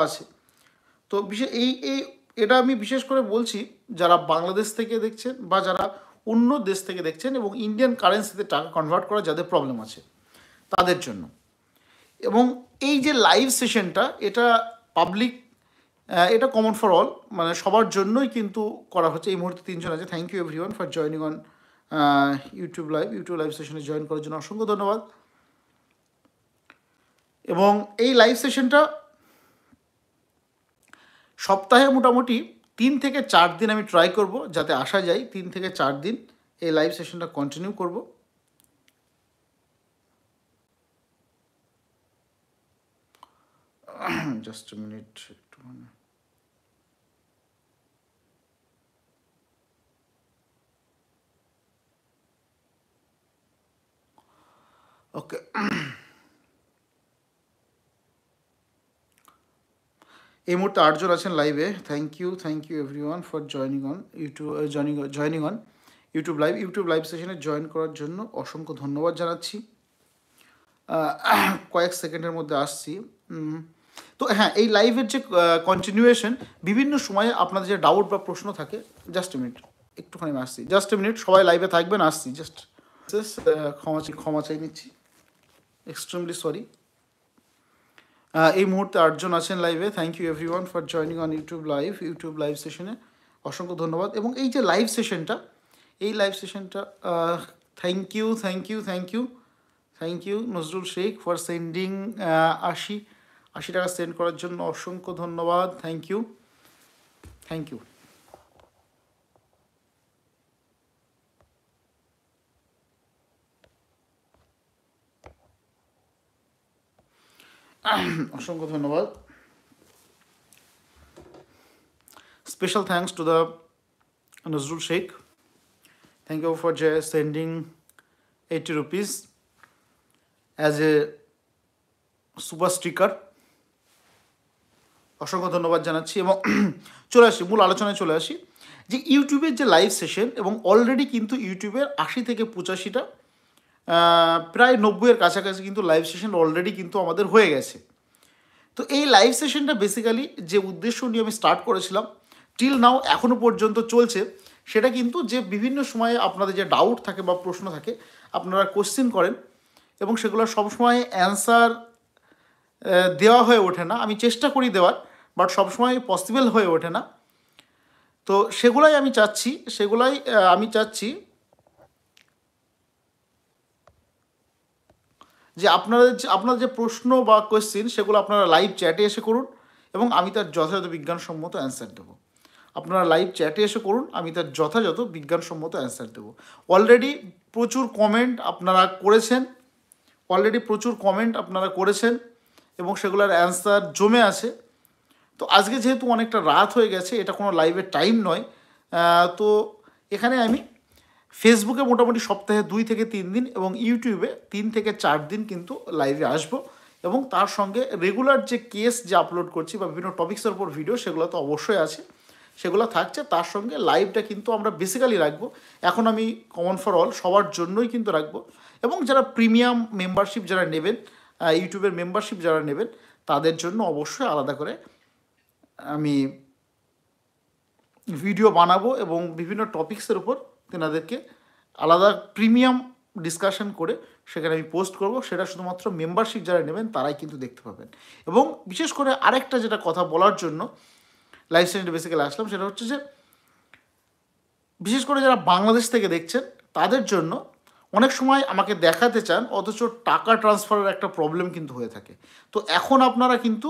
আছে। তো এটা আমি বিশেষ করে বলছি যারা বাংলাদেশ থেকে দেখছেন বা যারা অন্য দেশ থেকে দেখছেন এবং ইন্ডিয়ান কারেন্সিতে টাকা কনভার্ট করা যাদের প্রবলেম আছে তাদের জন্য। এবং এই যে লাইভ সেশনটা এটা পাবলিক, এটা কমন ফর অল, মানে সবার জন্যই কিন্তু করা হচ্ছে। এই মুহূর্তে 3 জন আছে। Thank you everyone for joining on YouTube live সেশনে জয়েন করার জন্য অসংখ্য ধন্যবাদ। এবং এই লাইভ সেশনটা সপ্তাহে মোটামুটি 3 থেকে 4 দিন আমি ট্রাই করব, যাতে আসা যায় 3 থেকে 4 দিন এই লাইভ সেশনটা কন্টিনিউ করব। জাস্ট এ মিনিট, একটু ওকে। এই মুহূর্তে 8 জন আছেন লাইভে। Thank you everyone for joining on YouTube live সেশনে জয়েন করার জন্য অসংখ্য ধন্যবাদ জানাচ্ছি। কয়েক সেকেন্ডের মধ্যে আসছি। তো হ্যাঁ, এই লাইভের যে কন্টিনিউয়েশন, বিভিন্ন সময়ে আপনাদের যে ডাউট বা প্রশ্ন থাকে, জাস্ট এ মিনিট, একটুখানি আমি আসছি, জাস্ট এ মিনিট, সবাই লাইভে থাকবেন, আসছি জাস্ট। ক্ষমা চাই নিচ্ছি, এক্সট্রিমলি সরি। এই মুহূর্তে 8 জন আছেন লাইভে। Thank you everyone for joining on YouTube live সেশনে অসংখ্য ধন্যবাদ। এবং এই যে লাইভ সেশনটা thank you Nazrul Sheikh for sending 80 টাকা সেন্ড করার জন্য অসংখ্য ধন্যবাদ। Thank you. অসংখ্য ধন্যবাদ। Special thanks to the Nazrul Sheikh. Thank you for sending 80 rupees as a super sticker. অসংখ্য ধন্যবাদ জানাচ্ছি। এবং চলে আসি, মূল আলোচনায় চলে আসি, যে ইউটিউবের যে লাইভ সেশন, এবং অলরেডি কিন্তু ইউটিউবের 80 থেকে 85টা, প্রায় 90-এর কাছাকাছি কিন্তু লাইভ সেশন অলরেডি কিন্তু আমাদের হয়ে গেছে। তো এই লাইভ সেশনটা বেসিক্যালি যে উদ্দেশ্য নিয়ে আমি স্টার্ট করেছিলাম, টিল নাও এখনও পর্যন্ত চলছে, সেটা কিন্তু যে বিভিন্ন সময়ে আপনাদের যে ডাউট থাকে বা প্রশ্ন থাকে, আপনারা কোশ্চেন করেন এবং সেগুলো সবসময় অ্যান্সার দেওয়া হয়ে ওঠে না। আমি চেষ্টা করি দেওয়ার, বাট সবসময় পসিবল হয়ে ওঠে না। তো সেগুলাই আমি চাচ্ছি যে আপনার যে প্রশ্ন বা কোয়েশ্চেন, সেগুলো আপনারা লাইভ চ্যাটে এসে করুন এবং আমি তার যথাযথ বিজ্ঞানসম্মত অ্যান্সার দেবো। আপনারা লাইভ চ্যাটে এসে করুন, আমি তার যথাযথ বিজ্ঞানসম্মত অ্যান্সার দেবো। অলরেডি প্রচুর কমেন্ট আপনারা করেছেন এবং সেগুলোর অ্যান্সার জমে আছে। তো আজকে যেহেতু অনেকটা রাত হয়ে গেছে, এটা কোনো লাইভের টাইম নয়, তো এখানে আমি ফেসবুকে মোটামুটি সপ্তাহে 2 থেকে 3 দিন এবং ইউটিউবে 3 থেকে 4 দিন কিন্তু লাইভে আসবো। এবং তার সঙ্গে রেগুলার যে কেস যে আপলোড করছি বা বিভিন্ন টপিক্সের উপর ভিডিও, সেগুলো তো অবশ্যই আছে, সেগুলো থাকছে। তার সঙ্গে লাইভটা কিন্তু আমরা বেসিক্যালি রাখবো, এখন আমি কমন ফর অল সবার জন্যই কিন্তু রাখবো। এবং যারা প্রিমিয়াম মেম্বারশিপ যারা নেবেন, ইউটিউবের মেম্বারশিপ যারা নেবেন, তাদের জন্য অবশ্যই আলাদা করে আমি ভিডিও বানাবো এবং বিভিন্ন টপিক্সের উপর তেনাদেরকে আলাদা প্রিমিয়াম ডিসকাশন করে সেখানে আমি পোস্ট করব। সেটা শুধুমাত্র মেম্বারশিপ যারা নেবেন তারাই কিন্তু দেখতে পাবেন। এবং বিশেষ করে আরেকটা যেটা কথা বলার জন্য লাইভ সেশনটা বেসিক্যালি আসলাম, সেটা হচ্ছে যে বিশেষ করে যারা বাংলাদেশ থেকে দেখছেন তাদের জন্য অনেক সময় আমাকে দেখাতে চান, অথচ টাকা ট্রান্সফারের একটা প্রবলেম কিন্তু হয়ে থাকে। তো এখন আপনারা কিন্তু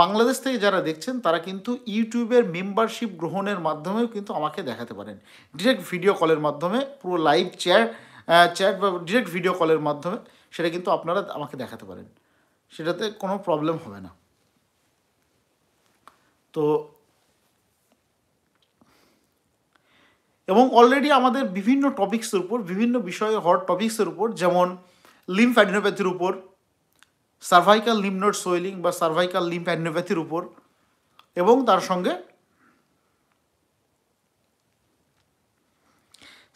বাংলাদেশ থেকে যারা দেখছেন তারা কিন্তু ইউটিউবের মেম্বারশিপ গ্রহণের মাধ্যমেও কিন্তু আমাকে দেখাতে পারেন, ডিরেক্ট ভিডিও কলের মাধ্যমে, পুরো লাইভ চ্যাট বা ডিরেক্ট ভিডিও কলের মাধ্যমে সেটা কিন্তু আপনারা আমাকে দেখাতে পারেন, সেটাতে কোনো প্রবলেম হবে না। তো এবং অলরেডি আমাদের বিভিন্ন টপিক্সের উপর, বিভিন্ন বিষয়ে হট টপিক্সের উপর, যেমন লিম্ফ অ্যাডিনোপ্যাথির উপর, সার্ভাইকাল লিম্ফ নোড সোয়েলিং বা সার্ভাইকাল লিম্ফ অ্যাডিনোপ্যাথির উপর, এবং তার সঙ্গে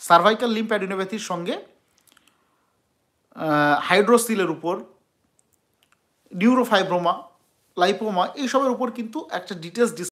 সার্ভাইকাল লিম্ফ অ্যাডিনোপ্যাথির সঙ্গে হাইড্রোসিলের উপর, নিউরোফাইব্রোমা, লাইপোমা এইসবের উপর কিন্তু একটা ডিটেলস